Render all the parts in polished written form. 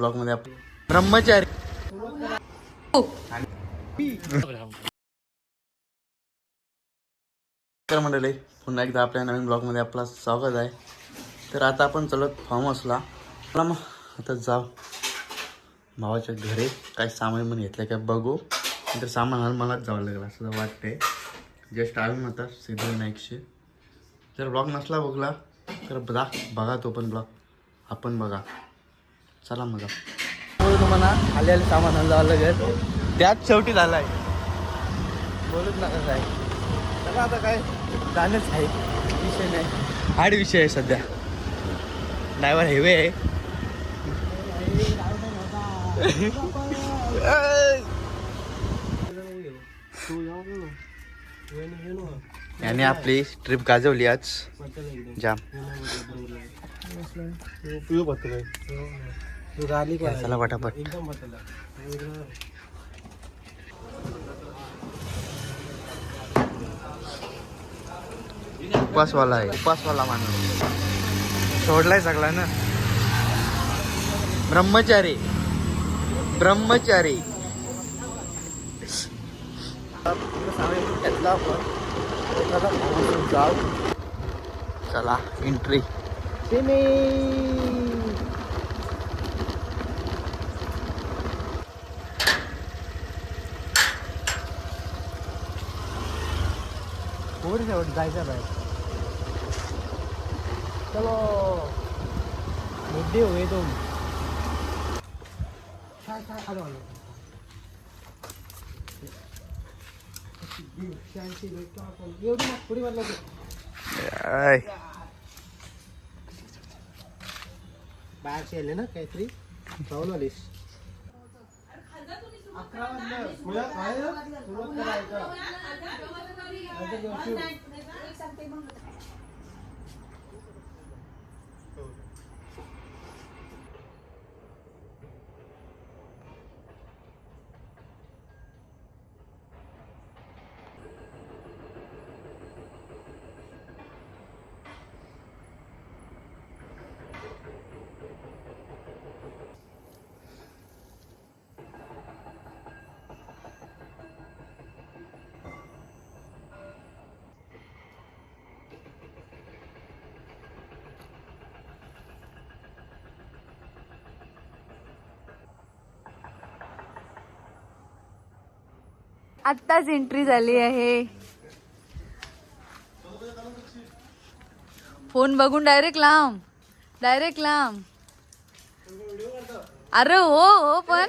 Blog मध्ये ब्रह्मचारी तर मंडळी पुन्हा एकदा आपल्या नवीन ब्लॉग मध्ये आपलं स्वागत आहे. तर आता आपण चलत फार्म हाऊसला. चला मग आता जाऊ भावाच्या घरी. काय सामान म्हणून घेतलं काय बघू. नंतर सामान आलं मलाच जावं लागेल असं वाटतंय. जस्ट आलो आता सिद्धिविनायकशी. जर ब्लॉग नसला बघला तर बघा तो पण ब्लॉग आपण बघा. चला मग तुम्हाला आले सामान जावं लागेल. त्याच शेवटी झालं आहे. बोलूच नका काय. चला आता काय जाणंच आहे. विषय नाही, हार्ड विषय आहे सध्या. ड्रायव्हर हेवे आहे. याने आपली ट्रिप गाजवली आज जाम. चला पटापट. उपवासवाला आहे. उपवासवाला माणूस सोडलाय सगळा ना. ब्रह्मचारी ब्रह्मचारी घेतला आपण. जाऊ चला एंट्री. जायचं बाहेर. चलो बुद्धी हुए तुम. काय काय आलो आलो. एवढी पुढे म्हणलं बाहेरचे आले ना काहीतरी जाऊन आलीस. 11 आत्ताच एंट्री झाली आहे. फोन बघून डायरेक्ट लांब. अरे हो पण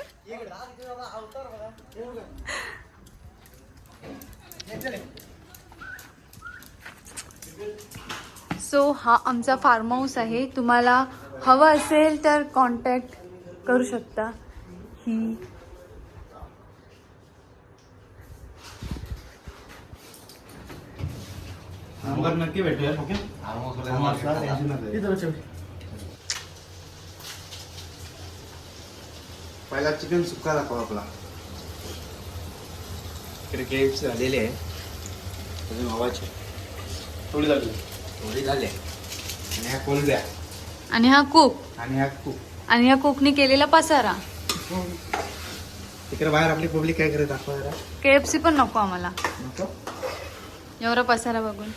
सो हा आमचा फार्म हाऊस आहे. तुम्हाला हवं असेल तर कॉन्टॅक्ट करू शकता. ही नक्की भेटूया. ओके पहिला चिकन सुक्का दाखव आपला. इकडे KFC झालेले आहे. अजून हवाचे थोडी झाली. आणि ह्या कोलब्या आणि हा कुक आणि ह्या कुकने केलेला पसारा. तिकडे बाहेर आपली पब्लिक काय करत दाखवा. KFC पण नको आम्हाला नको. एवढा पसारा बघून.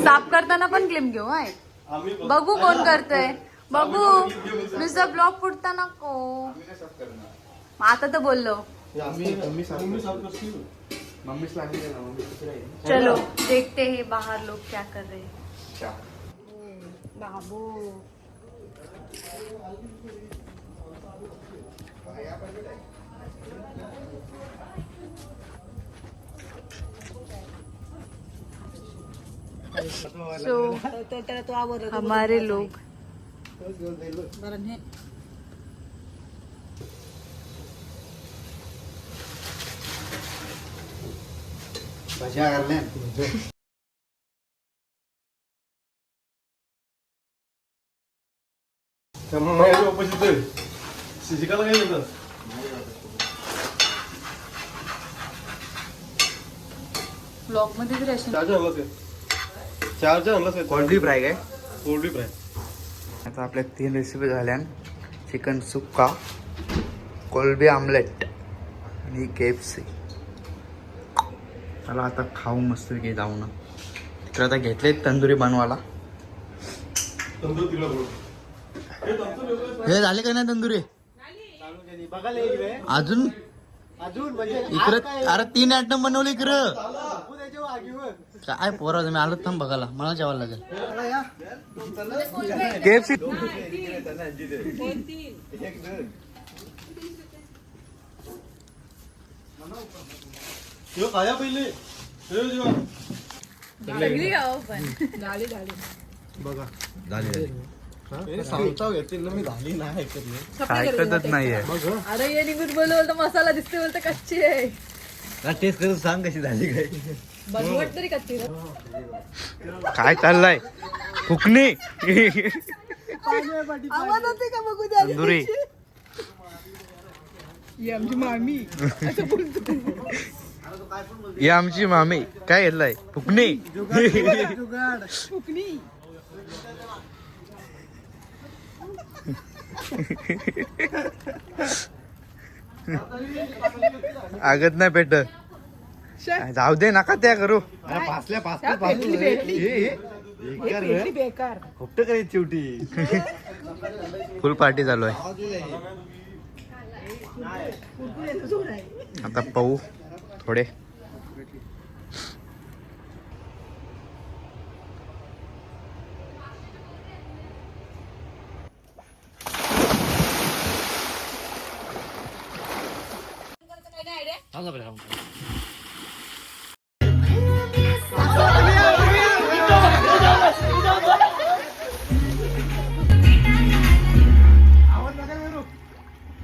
साफ करताना पण क्लिप घेऊ. आहे बघू कोण करतय. बघू नुसतं ब्लॉग फुटता नको. आता तर बोललो. चलो देखते हैं बाहर लोग क्या कर रहे हैं. बाबू सो हमारे लोग भजिया कर लें. ब्लॉग मध्ये चार्जर कोल्ड ड्रिंक फ्राय काय कोल्ड फ्राय. आता आपल्या 3 रेसिपी झाल्या. चिकन सुक्का, कोलबी आमलेट आणि KFC. चला आता खाऊ मस्त घे जाऊन. तिकडे आता घेतले तंदुरी बनवायला. हे झाले का नाही तंदुरी अजून? इकडे अरे 3 आयटम बनवले इकडं. काय पोरा मी आलो थांब बघायला. मला जेवायला लागेल. KFC खाया पहिले सगळी गाव पण बघा झाली. सांगताव येतील ना मी झाली नाही ऐकतच नाहीये. अरे ये निघून बोलतो मसाला दिसते बोलतो कच्ची आहे. टेस्ट करून सांग कशी झाली काय. बनवट तरी कच्ची रे. काय चाललंय फुकणी आवाज होते का बघू द्या. तंदुरी ही आमची मामी असं बोलतो. ही आमची मामी. काय घेतलंय फुकणी फुकणी. आगत नाही पेट. जाऊ दे नका त्या करू. बेकार खोपट करायची शेवटी. फुल पार्टी चालू आहे. आता पाहू थोडे.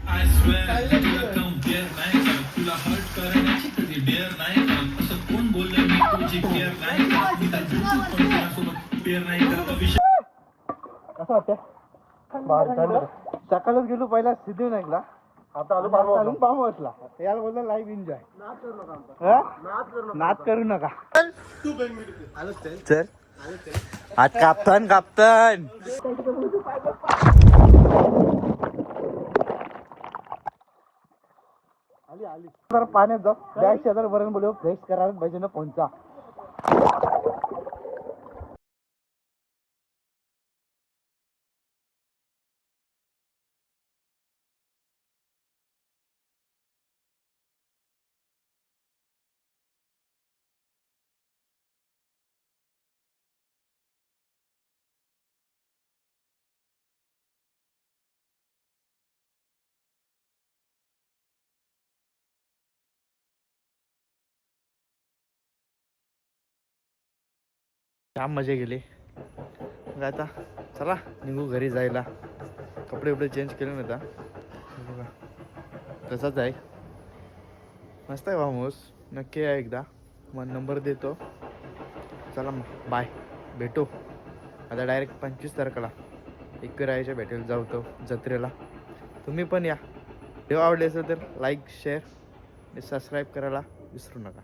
I swear तुला कंपेअर नाही करत, तुला हर्ट करण्याची कधी डेअर नाही करत. असं कोण बोललं मी तुझी केअर नाही करत. मी तर बिलकुल पण तुझ्यासोबत पेअर नाही करत. विषय सकाळच गेलो पहिला सिद्धी नाईकला. आता आलो पाम वाटला याला बोलला लाईव्ह एन्जॉय. नाच करू नका. चल आज कापतान आली जरा पाण्यात जाऊ. बॅग शेजार बरं बोलू फ्रेश करायला पाहिजे ना फोनचा. जाम मजा गेली. मग आता चला निघू घरी जायला. कपडे वपडे चेंज केले ना आता. बघा तसाच आहे. मस्त आहे वामोस. नक्की आहे एकदा. मग नंबर देतो. चला मग बाय. भेटू आता डायरेक्ट 25 तारखेला एकविरायच्या भेटेल जाऊ तो जत्रेला. तुम्ही पण या. व्हिडिओ आवडले असेल तर लाईक शेअर आणि सबस्क्राईब करायला विसरू नका.